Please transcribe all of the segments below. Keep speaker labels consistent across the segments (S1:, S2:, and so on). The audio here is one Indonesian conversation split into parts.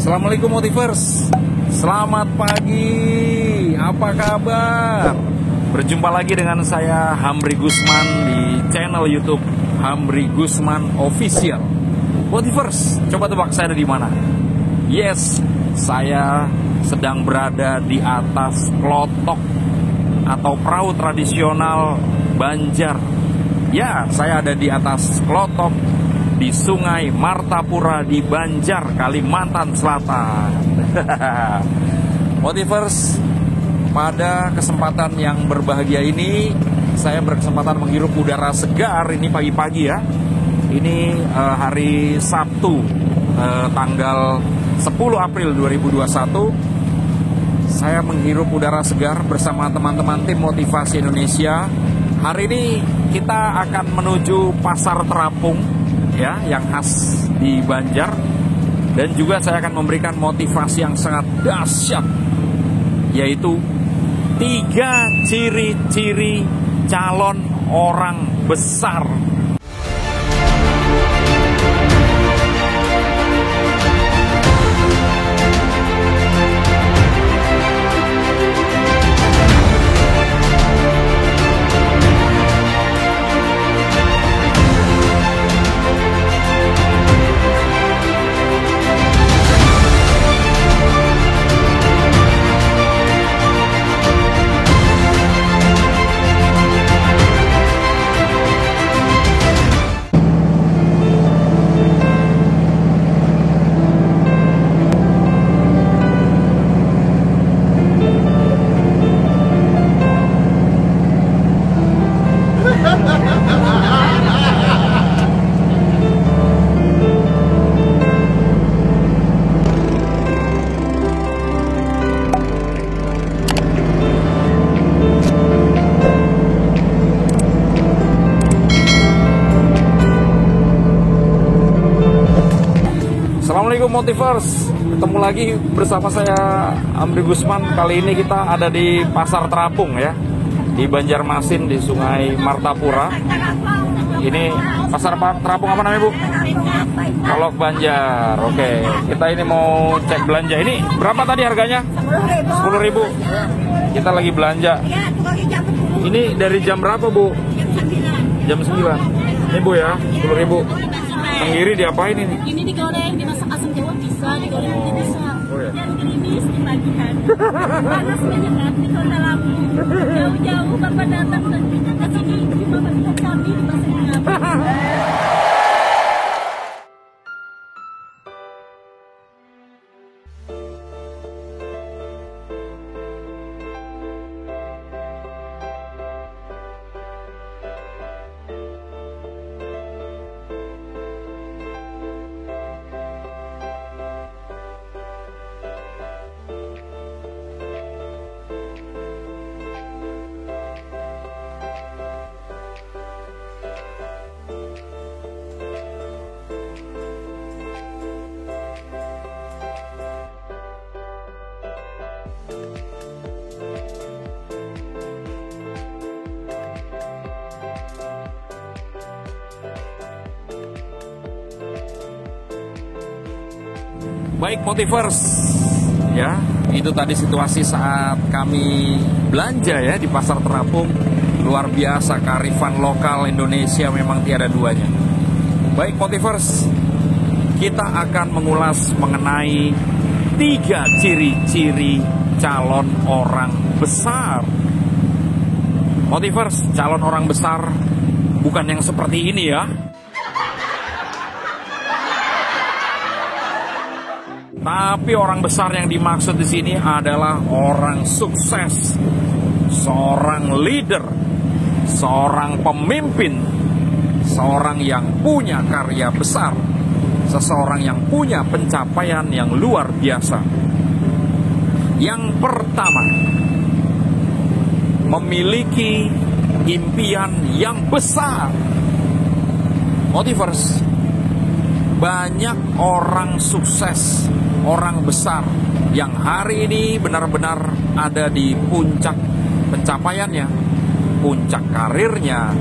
S1: Assalamualaikum Motivers. Selamat pagi. Apa kabar? Berjumpa lagi dengan saya Hamri Gusman di channel YouTube Hamri Gusman Official. Motivers, coba tebak saya ada di mana? Yes, saya sedang berada di atas klotok atau perahu tradisional Banjar. Ya, saya ada di atas klotok di Sungai Martapura di Banjar, Kalimantan Selatan. Motivers, pada kesempatan yang berbahagia ini saya berkesempatan menghirup udara segar. Ini pagi-pagi ya. Ini hari Sabtu, tanggal 10 April 2021. Saya menghirup udara segar bersama teman-teman tim Motivasi Indonesia. Hari ini kita akan menuju Pasar Terapung ya, yang khas di Banjar, dan juga saya akan memberikan motivasi yang sangat dahsyat, yaitu 3 ciri-ciri calon orang besar. Assalamualaikum Motivers, ketemu lagi bersama saya Hamri Gusman. Kali ini kita ada di Pasar Terapung ya, di Banjarmasin di Sungai Martapura. Ini Pasar Terapung apa namanya Bu? Kolok Banjar. Oke, kita ini mau cek belanja. Ini berapa tadi harganya? 10.000. Kita lagi belanja. Ini dari jam berapa Bu? Jam 9. Ini Bu ya, 10.000. Tenggiri diapain ini?
S2: Ini digoreng, dimasak asam jawa bisa, digoreng nanti bisa.
S1: Oh ya.
S2: Dan ini di bagian. Panas menyengat di kota Lampung. Jauh-jauh Bapak datang ke sini cuma berkat kami di Pasar Terapung. Baik Motivers, ya itu tadi situasi saat kami belanja ya di Pasar Terapung. Luar biasa, kearifan lokal Indonesia memang tiada duanya. Baik Motivers, kita akan mengulas mengenai 3 ciri-ciri calon orang besar. Motivers, calon orang besar bukan yang seperti ini ya. Tapi orang besar yang dimaksud di sini adalah orang sukses, seorang leader, seorang pemimpin, seorang yang punya karya besar, seseorang yang punya pencapaian yang luar biasa. Yang pertama, memiliki impian yang besar. Motivers, banyak orang sukses, orang besar yang hari ini benar-benar ada di puncak pencapaiannya, puncak karirnya,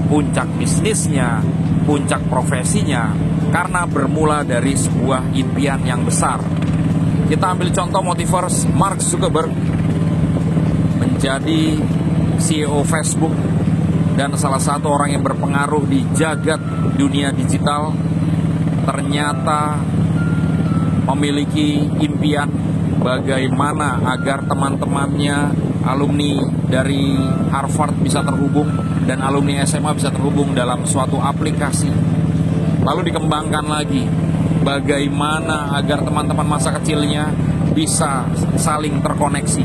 S2: puncak bisnisnya, puncak profesinya, karena bermula dari sebuah impian yang besar.
S1: Kita ambil contoh Motiverse, Mark Zuckerberg menjadi CEO Facebook dan salah satu orang yang berpengaruh di jagat dunia digital, ternyata memiliki impian bagaimana agar teman-temannya alumni dari Harvard bisa terhubung dan alumni SMA bisa terhubung dalam suatu aplikasi. Lalu dikembangkan lagi bagaimana agar teman-teman masa kecilnya bisa saling terkoneksi.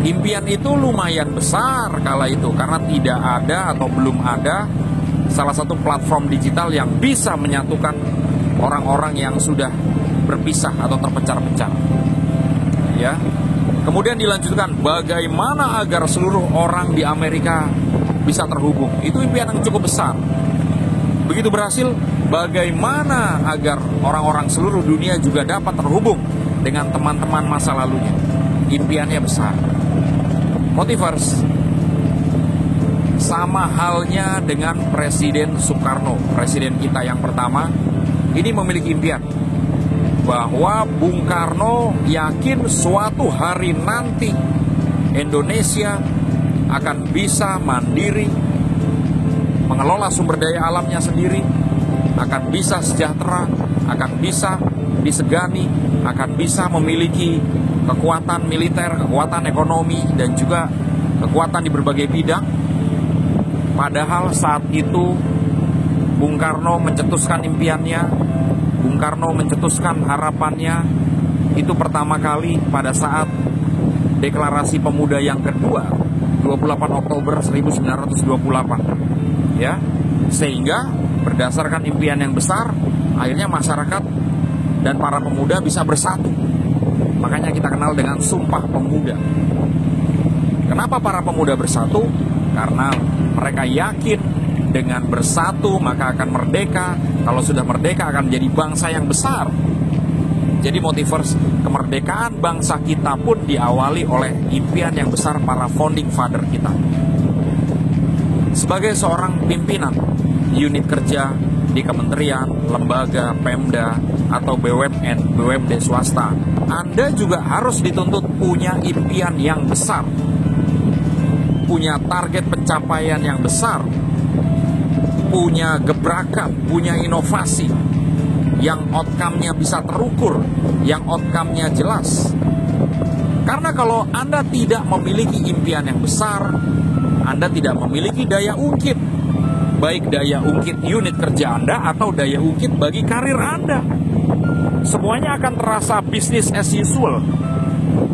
S1: Impian itu lumayan besar kala itu karena tidak ada atau belum ada salah satu platform digital yang bisa menyatukan orang-orang yang sudah berpisah atau terpencar-pencar. Ya. Kemudian dilanjutkan bagaimana agar seluruh orang di Amerika bisa terhubung. Itu impian yang cukup besar. Begitu berhasil, bagaimana agar orang-orang seluruh dunia juga dapat terhubung dengan teman-teman masa lalunya. Impiannya besar. Motiverse sama halnya dengan Presiden Soekarno, presiden kita yang pertama, ini memiliki impian bahwa Bung Karno yakin suatu hari nanti Indonesia akan bisa mandiri, mengelola sumber daya alamnya sendiri, akan bisa sejahtera, akan bisa disegani, akan bisa memiliki kekuatan militer, kekuatan ekonomi, dan juga kekuatan di berbagai bidang. Padahal saat itu Bung Karno mencetuskan impiannya, Bung Karno mencetuskan harapannya, itu pertama kali pada saat Deklarasi Pemuda yang kedua, 28 Oktober 1928. Ya, sehingga berdasarkan impian yang besar, akhirnya masyarakat dan para pemuda bisa bersatu. Makanya kita kenal dengan Sumpah Pemuda. Kenapa para pemuda bersatu? Karena mereka yakin dengan bersatu maka akan merdeka. Kalau sudah merdeka akan menjadi bangsa yang besar. Jadi Motiverse, kemerdekaan bangsa kita pun diawali oleh impian yang besar para founding father kita. Sebagai seorang pimpinan unit kerja di kementerian, lembaga, Pemda, atau BUMN, BUMD swasta, Anda juga harus dituntut punya impian yang besar, punya target pencapaian yang besar, punya gebrakan, punya inovasi yang outcome-nya bisa terukur, yang outcome-nya jelas. Karena kalau Anda tidak memiliki impian yang besar, Anda tidak memiliki daya ungkit, baik daya ungkit unit kerja Anda atau daya ungkit bagi karir Anda. Semuanya akan terasa business as usual,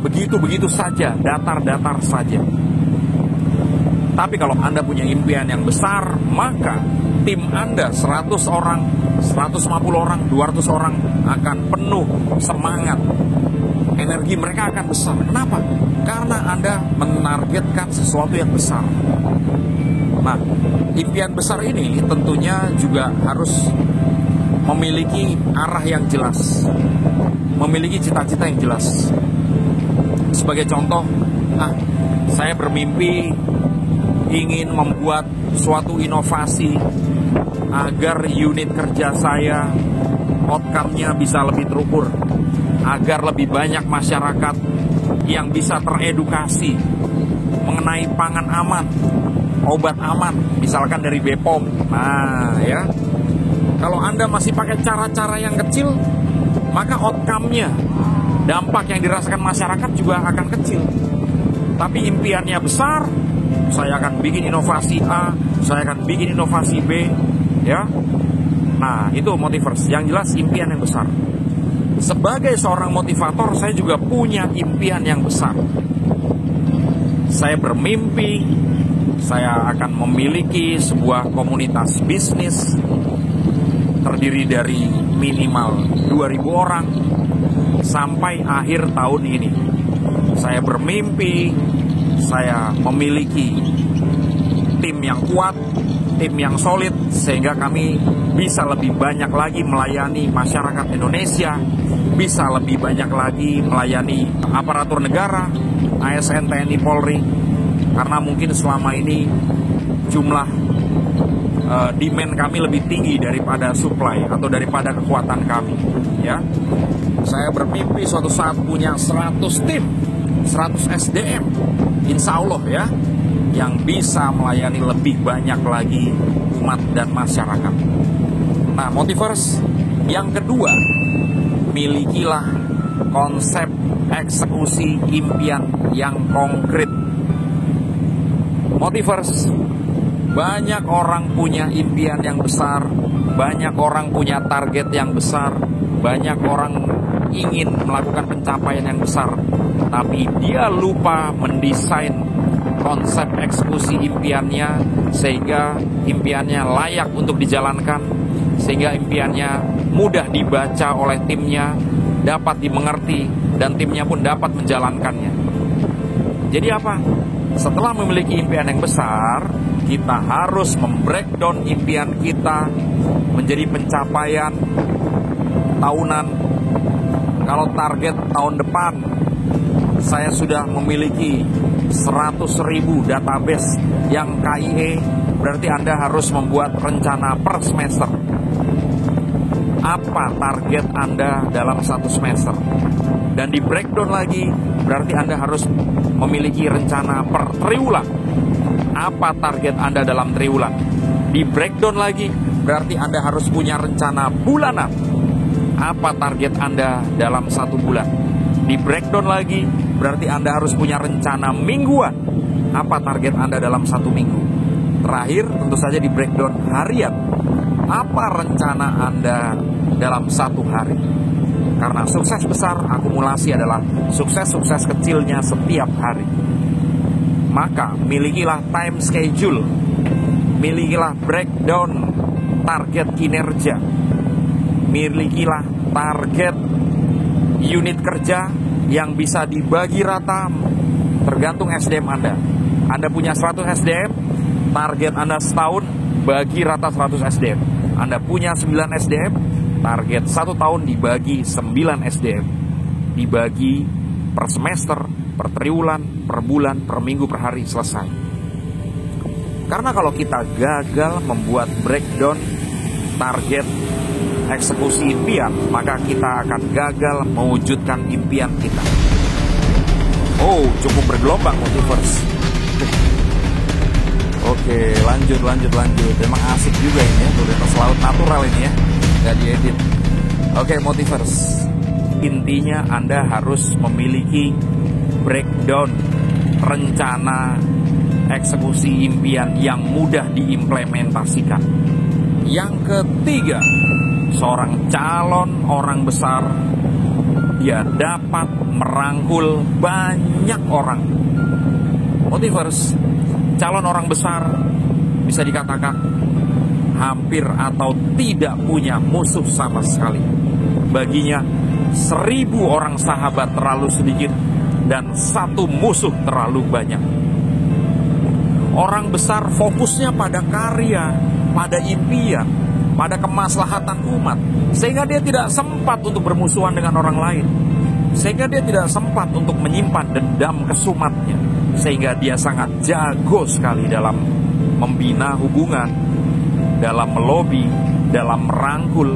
S1: begitu-begitu saja, datar-datar saja. Tapi kalau Anda punya impian yang besar, maka tim Anda 100 orang, 150 orang, 200 orang akan penuh semangat. Energi mereka akan besar. Kenapa? Karena Anda menargetkan sesuatu yang besar. Nah, impian besar ini tentunya juga harus memiliki arah yang jelas, memiliki cita-cita yang jelas. Sebagai contoh, saya bermimpi ingin membuat suatu inovasi agar unit kerja saya outcome-nya bisa lebih terukur, agar lebih banyak masyarakat yang bisa teredukasi mengenai pangan aman, obat aman, misalkan dari BPOM. Nah, ya. Kalau Anda masih pakai cara-cara yang kecil, maka outcome-nya, dampak yang dirasakan masyarakat juga akan kecil. Tapi impiannya besar, saya akan bikin inovasi A, saya akan bikin inovasi B, ya. Nah, itu Motiverse. Yang jelas impian yang besar. Sebagai seorang motivator, saya juga punya impian yang besar. Saya bermimpi, saya akan memiliki sebuah komunitas bisnis terdiri dari minimal 2.000 orang sampai akhir tahun ini. Saya bermimpi saya memiliki tim yang kuat, tim yang solid, sehingga kami bisa lebih banyak lagi melayani masyarakat Indonesia, bisa lebih banyak lagi melayani aparatur negara, ASN, TNI, Polri, karena mungkin selama ini jumlah demand kami lebih tinggi daripada supply atau daripada kekuatan kami, ya. Saya bermimpi suatu saat punya 100 tim, 100 SDM, insya Allah ya, yang bisa melayani lebih banyak lagi umat dan masyarakat. Nah, Motivers, yang kedua, milikilah konsep eksekusi impian yang konkret. Motivers, banyak orang punya impian yang besar, banyak orang punya target yang besar, banyak orang ingin melakukan pencapaian yang besar, tapi dia lupa mendesain konsep eksekusi impiannya sehingga impiannya layak untuk dijalankan, sehingga impiannya mudah dibaca oleh timnya, dapat dimengerti, dan timnya pun dapat menjalankannya. Jadi apa? Setelah memiliki impian yang besar, kita harus membreakdown impian kita menjadi pencapaian tahunan. Kalau target tahun depan saya sudah memiliki 100.000 database yang KIE, berarti Anda harus membuat rencana per semester. Apa target Anda dalam satu semester? Dan di breakdown lagi, berarti Anda harus memiliki rencana per triwulan. Apa target Anda dalam triwulan? Di breakdown lagi, berarti Anda harus punya rencana bulanan. Apa target Anda dalam satu bulan? Di breakdown lagi, berarti Anda harus punya rencana mingguan. Apa target Anda dalam satu minggu? Terakhir, tentu saja di breakdown harian. Apa rencana Anda dalam satu hari? Karena sukses besar akumulasi adalah sukses-sukses kecilnya setiap hari. Maka milikilah time schedule, milikilah breakdown target kinerja, milikilah target unit kerja yang bisa dibagi rata tergantung SDM Anda. Anda punya 100 SDM, target Anda setahun bagi rata 100 SDM. Anda punya 9 SDM, target 1 tahun dibagi 9 SDM. Dibagi per semester, per triwulan, per bulan, per minggu, per hari, selesai. Karena kalau kita gagal membuat breakdown target eksekusi impian, maka kita akan gagal mewujudkan impian kita. Oh, cukup bergelombang Motivers. Oke, lanjut. Emang asik juga ini ya, tulisan laut natural ini ya, nggak diedit. Oke, Motivers, intinya Anda harus memiliki breakdown rencana eksekusi impian yang mudah diimplementasikan. Yang ketiga, seorang calon orang besar, dia dapat merangkul banyak orang. Motivers, calon orang besar bisa dikatakan hampir atau tidak punya musuh sama sekali. Baginya 1000 orang sahabat terlalu sedikit dan 1 musuh terlalu banyak. Orang besar fokusnya pada karya, pada impian, pada kemaslahatan umat, sehingga dia tidak sempat untuk bermusuhan dengan orang lain, sehingga dia tidak sempat untuk menyimpan dendam kesumatnya, sehingga dia sangat jago sekali dalam membina hubungan, dalam melobi, dalam merangkul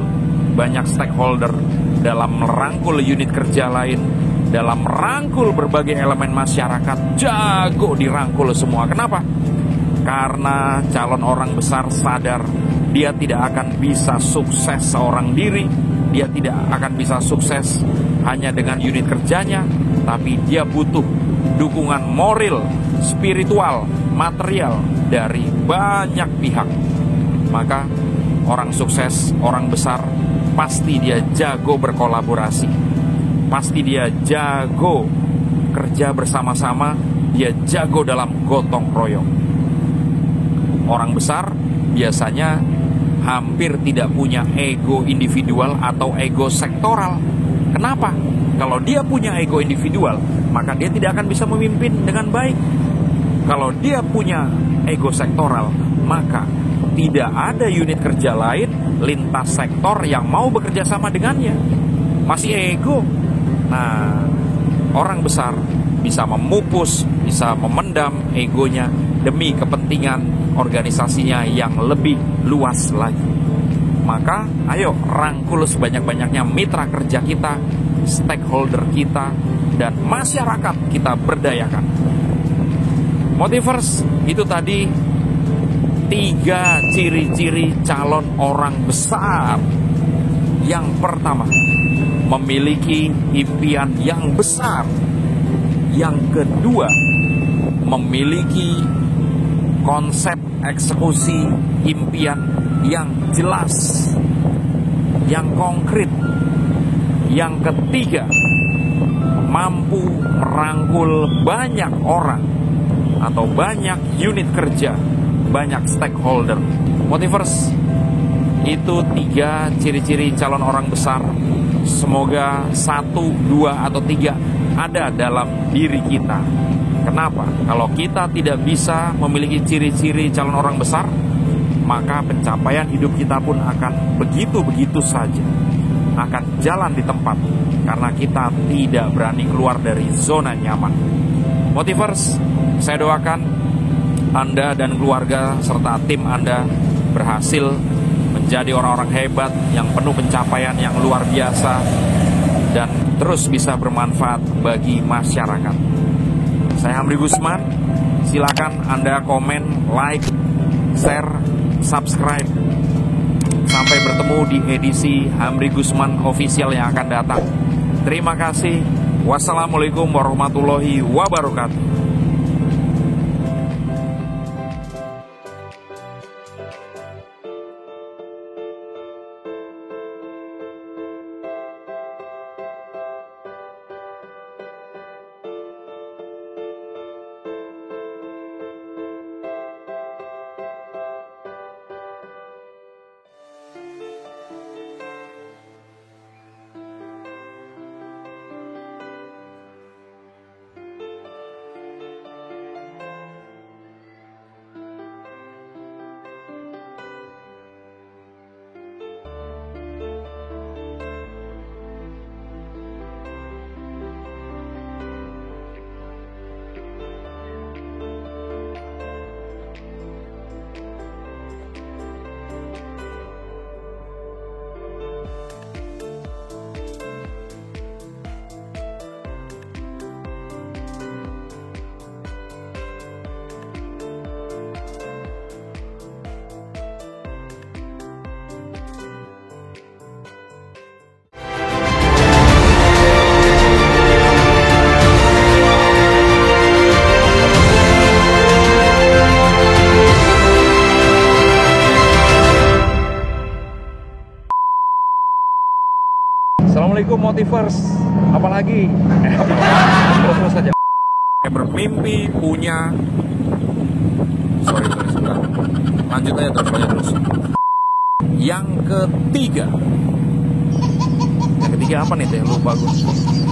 S1: banyak stakeholder, dalam merangkul unit kerja lain, dalam merangkul berbagai elemen masyarakat. Jago dirangkul semua. Kenapa? Karena calon orang besar sadar dia tidak akan bisa sukses seorang diri, dia tidak akan bisa sukses hanya dengan unit kerjanya, tapi dia butuh dukungan moral, spiritual, material dari banyak pihak. Maka orang sukses, orang besar, pasti dia jago berkolaborasi, pasti dia jago kerja bersama-sama, dia jago dalam gotong royong. Orang besar biasanya hampir tidak punya ego individual atau ego sektoral. Kenapa? Kalau dia punya ego individual, maka dia tidak akan bisa memimpin dengan baik. Kalau dia punya ego sektoral, maka tidak ada unit kerja lain lintas sektor yang mau bekerja sama dengannya. Masih ego. Nah, orang besar bisa memupus, bisa memendam egonya demi kepentingan organisasinya yang lebih luas lagi. Maka ayo rangkul sebanyak-banyaknya mitra kerja kita, stakeholder kita, dan masyarakat kita berdayakan. Motivers, itu tadi 3 ciri-ciri calon orang besar. Yang pertama, memiliki impian yang besar. Yang kedua, memiliki konsep eksekusi impian yang jelas, yang konkret. Yang ketiga, mampu merangkul banyak orang atau banyak unit kerja, banyak stakeholder. Motivers, itu 3 ciri-ciri calon orang besar. Semoga 1, 2, atau 3 ada dalam diri kita. Kenapa? Kalau kita tidak bisa memiliki ciri-ciri calon orang besar, maka pencapaian hidup kita pun akan begitu-begitu saja, akan jalan di tempat, karena kita tidak berani keluar dari zona nyaman. Motivers, saya doakan Anda dan keluarga serta tim Anda berhasil menjadi orang-orang hebat yang penuh pencapaian yang luar biasa dan terus bisa bermanfaat bagi masyarakat. Saya Hamri Gusman, silakan Anda komen, like, share, subscribe. Sampai bertemu di edisi Hamri Gusman Official yang akan datang. Terima kasih. Wassalamualaikum warahmatullahi wabarakatuh. Assalamualaikum Motivers, apalagi terus saja. Bermimpi punya, sorry sebentar, lanjut aja terus. Yang ketiga apa nih teh? Lupa gue.